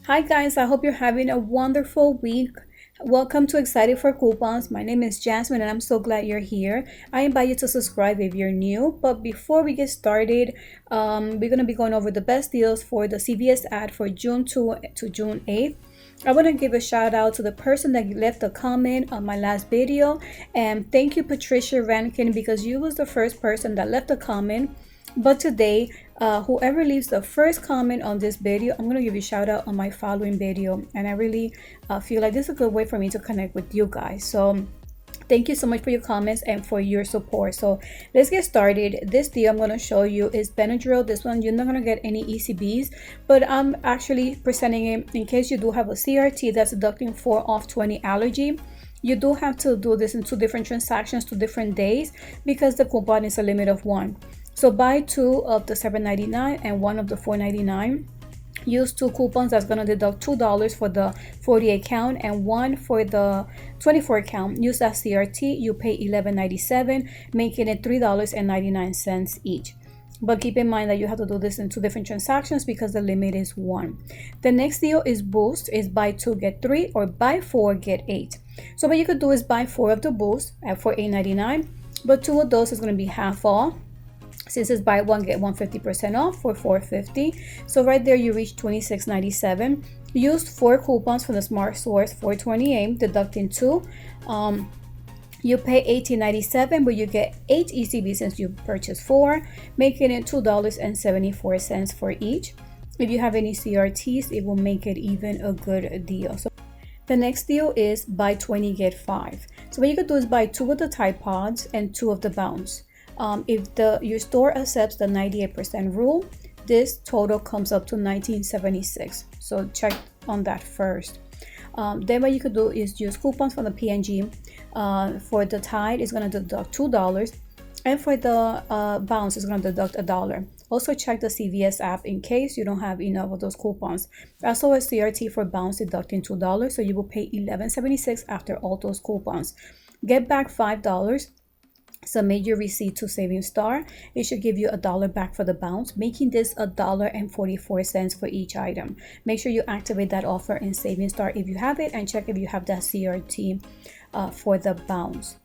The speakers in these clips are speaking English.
Hi guys, I hope you're having a wonderful week. Welcome to Excited for Coupons. My name is Jasmine and I'm so glad you're here. I invite you to subscribe if you're new. But before we get started, we're going to be going over the best deals for the CVS ad for June 2 to June 8th. I want to give a shout out to the person that left a comment on my last video, and thank you Patricia Rankin because you was the first person that left a comment. But today, whoever leaves the first comment on this video, I'm going to give you a shout out on my following video, and I really feel like this is a good way for me to connect with you guys. So thank you so much for your comments and for your support. So let's get started. This deal I'm going to show you is Benadryl. This one you're not going to get any ECBs, but I'm actually presenting it in case you do have a CRT that's deducting 4 off 20 allergy. You do have to do this in 2 different transactions, 2 different days, because the coupon is a limit of 1. So buy 2 of the $7.99 and 1 of the $4.99. Use 2 coupons that's going to deduct $2 for the 48 count and 1 for the 24 count. Use that CRT. You pay $11.97, making it $3.99 each. But keep in mind that you have to do this in 2 different transactions because the limit is 1. The next deal is Boost. Is buy 2 get 3 or buy 4 get 8. So what you could do is buy 4 of the Boost for $8.99, but 2 of those is going to be half off. Since it's buy 1 get 1 50% off for $4.50. So right there you reach $26.97. Used 4 coupons from the Smart Source $4.28, deducting 2. You pay $18.97, but you get 8 ECB since you purchased 4, making it $2.74 for each. If you have any CRTs, it will make it even a good deal. So the next deal is buy 20 get 5. So what you could do is buy 2 of the Tide Pods and 2 of the Bounce. If your store accepts the 98% rule, this total comes up to $19.76. So check on that first. Then what you could do is use coupons from the P&G. For the Tide, it's going to deduct $2, and for the Bounce, it's going to deduct $1. Also check the CVS app in case you don't have enough of those coupons. Also a CRT for Bounce deducting $2, so you will pay $11.76 after all those coupons. Get back $5. Submit your receipt to Saving Star. It should give you $1 back for the Bounce, making this $1.44 for each item. Make sure you activate that offer in Saving Star if you have it, and check if you have that CRT for the Bounce.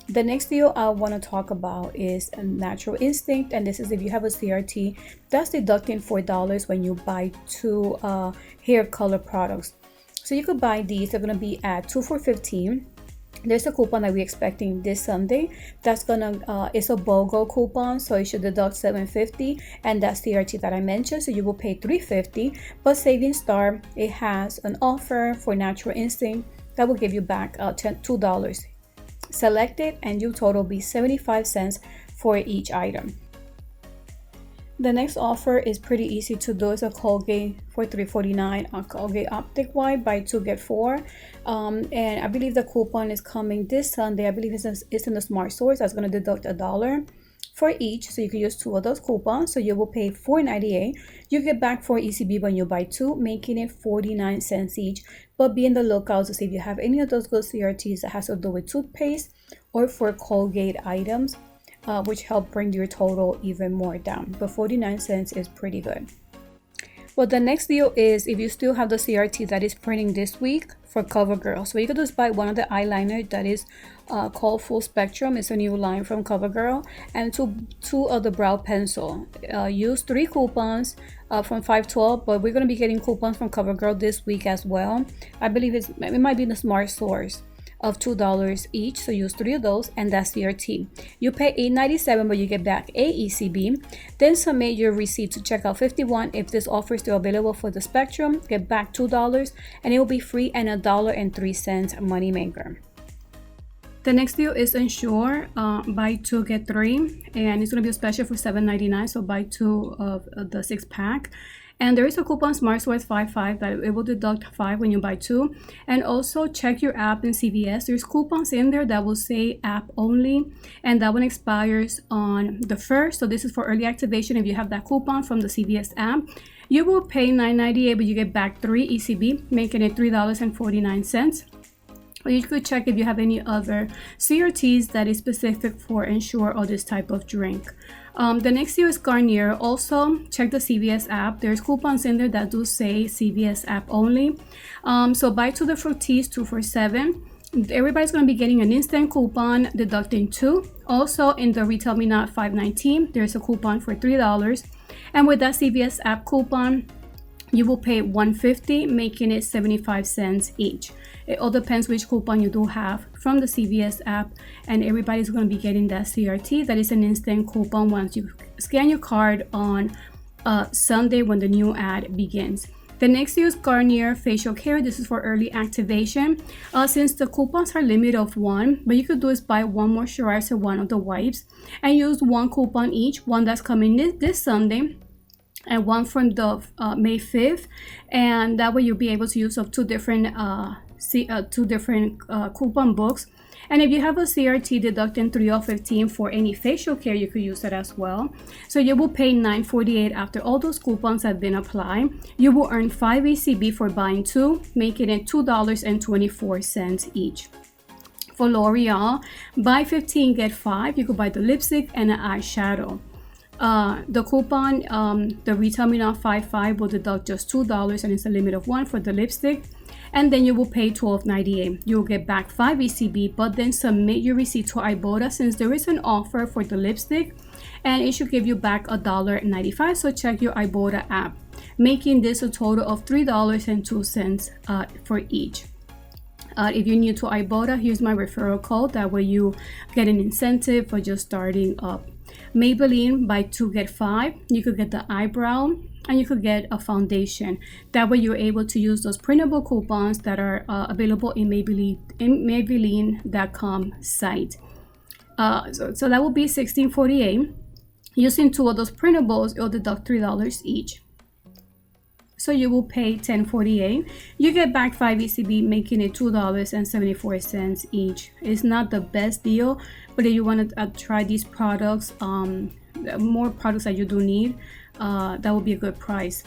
The next deal I want to talk about is Natural Instinct, and this is if you have a CRT that's deducting $4 when you buy 2 hair color products. So you could buy these. They're going to be at 2 for $15. There's a coupon that we're expecting this Sunday. That's gonna it's a BOGO coupon, so it should deduct $7.50, and that's the CRT that I mentioned, so you will pay $3.50. But Saving Star, it has an offer for Natural Instinct that will give you back $2. Select it and your total will be 75 cents for each item. The next offer is pretty easy to do. It's a Colgate for $3.49, a Colgate Optic White, buy 2 get 4. And I believe the coupon is coming this Sunday. I believe it's in the Smart Source. That's going to deduct $1 for each, so you can use 2 of those coupons. So you will pay $4.98. You get back 4 ECB when you buy 2, making it 49 cents each. But be in the lookout to see if you have any of those good CRTs that has to do with toothpaste or for Colgate items, which help bring your total even more down. But 49 cents is pretty good. Well, the next deal is if you still have the CRT that is printing this week for CoverGirl. So you could just buy 1 of the eyeliner that is called Full Spectrum. It's a new line from CoverGirl, and 2 of the brow pencil. Use 3 coupons from $5.12, but we're going to be getting coupons from CoverGirl this week as well. I believe it might be in the Smart Source of $2 each, so use 3 of those, and that's CRT. You pay $8.97, but you get back a ECB. Then submit your receipt to checkout 51. If this offer is still available for the Spectrum, get back $2, and it will be free and $1.03 moneymaker. The next deal is Ensure, buy 2 get 3, and it's going to be a special for $7.99, so buy 2 of the 6-pack. And there is a coupon Smart Source 55 that it will deduct 5 when you buy 2. And also check your app in CVS. There's coupons in there that will say app only, and that one expires on the 1st. So this is for early activation. If you have that coupon from the CVS app, you will pay $9.98, but you get back 3 ECB, making it $3.49. Or you could check if you have any other CRTs that is specific for Ensure or this type of drink. The next deal is Garnier. Also, check the CVS app. There's coupons in there that do say CVS app only. So buy 2 the Fructis, 2 for $7. Everybody's going to be getting an instant coupon deducting 2. Also, in the Retail Me Not $5.19, there's a coupon for $3. And with that CVS app coupon, you will pay $1.50, making it 75 cents each. It all depends which coupon you do have from the CVS app, and everybody's going to be getting that CRT. That is an instant coupon once you scan your card on Sunday when the new ad begins. The next is Garnier facial care. This is for early activation. Since the coupons are limited of 1, what you could do is buy 1 moisturizer, 1 of the wipes, and use 1 coupon each. 1 that's coming this Sunday, and 1 from the May 5th, and that way you'll be able to use up 2 different coupon books. And if you have a CRT deducting 3 of 15 for any facial care, you could use that as well. So you will pay $9.48 after all those coupons have been applied. You will earn 5 ECB for buying 2, making it $2.24 each. For L'Oreal, buy 15 get 5. You could buy the lipstick and an eyeshadow. The coupon, the Retail Me Not 5.5 will deduct just $2, and it's a limit of 1 for the lipstick. And then you will pay $12.98. You will get back 5 ECB, but then submit your receipt to Ibotta since there is an offer for the lipstick, and it should give you back $1.95. So check your Ibotta app, making this a total of $3.02 for each. If you're new to Ibotta, here's my referral code. That way you get an incentive for just starting up. Maybelline, buy 2 get 5. You could get the eyebrow, and you could get a foundation. That way you're able to use those printable coupons that are available in Maybelline.com site. So that will be $16.48. Using 2 of those printables, it'll deduct $3 each. So you will pay $10.48. You get back 5 ECB, making it $2.74 each. It's not the best deal, but if you want to try these products, more products that you do need, that will be a good price.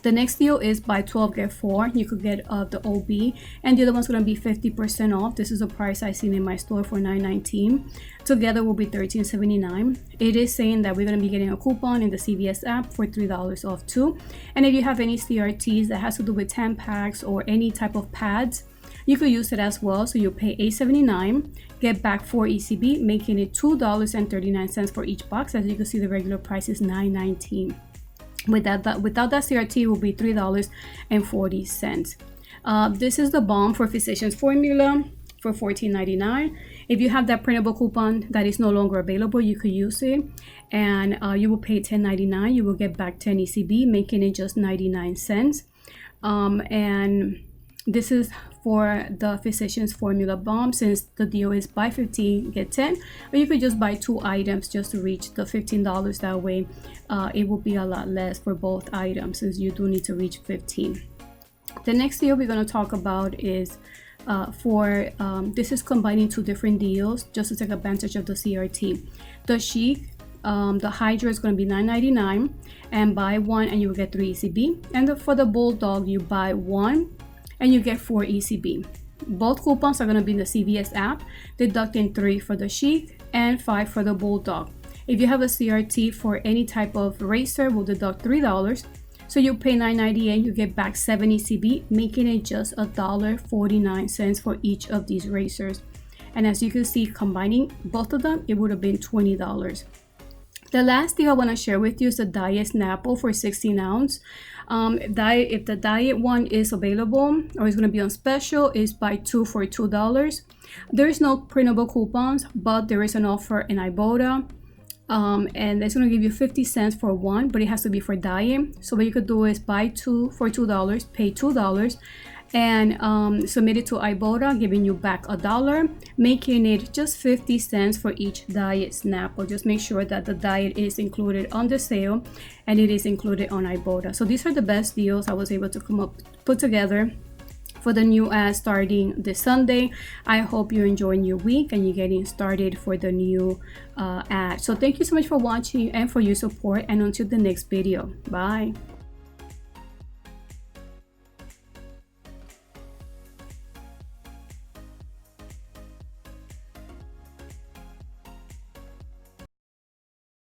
The next deal is buy 12 get 4. You could get the OB, and the other one's going to be 50% off. This is a price I seen in my store for $9.19. Together will be $13.79. It is saying that we're going to be getting a coupon in the CVS app for $3 off too. And if you have any CRTs that has to do with Tampax or any type of pads, you could use it as well. So you pay $8.79, get back 4 ECB, making it $2.39 for each box. As you can see, the regular price is $9.19. Without that CRT, it will be $3.40. This is the balm for Physicians Formula for $14.99. If you have that printable coupon that is no longer available, you could use it, and you will pay $10.99. You will get back 10 ECB, making it just 99 cents. And this is for the Physicians Formula Balm, since the deal is buy 15 get 10, or you could just buy 2 items just to reach the $15. That way it will be a lot less for both items, since you do need to reach 15. The next deal we're going to talk about is this is combining 2 different deals just to take advantage of the CRT. The Schick, the Hydra is going to be $9.99, and buy 1 and you will get 3 ECB. And for the Bulldog, you buy 1 and you get 4 ECB. Both coupons are going to be in the CVS app, deducting 3 for the Schick and 5 for the Bulldog. If you have a CRT for any type of razor, we'll deduct $3. So you pay $9.98, you get back 7 ECB, making it just $1.49 for each of these razors. And as you can see, combining both of them, it would have been $20. The last thing I want to share with you is the Diet Snapple for 16 ounce. If the diet one is available or is going to be on special, is buy 2 for $2. There is no printable coupons, but there is an offer in Ibotta. And it's going to give you 50 cents for 1, but it has to be for diet. So what you could do is buy 2 for $2, pay $2, and submit it to Ibotta, giving you back $1, making it just 50 cents for each Diet Snapple. Just make sure that the diet is included on the sale and it is included on Ibotta. So these are the best deals I was able to put together for the new ad starting this Sunday. I hope you're enjoying your week and you're getting started for the new ad. So thank you so much for watching and for your support, and until the next video. Bye.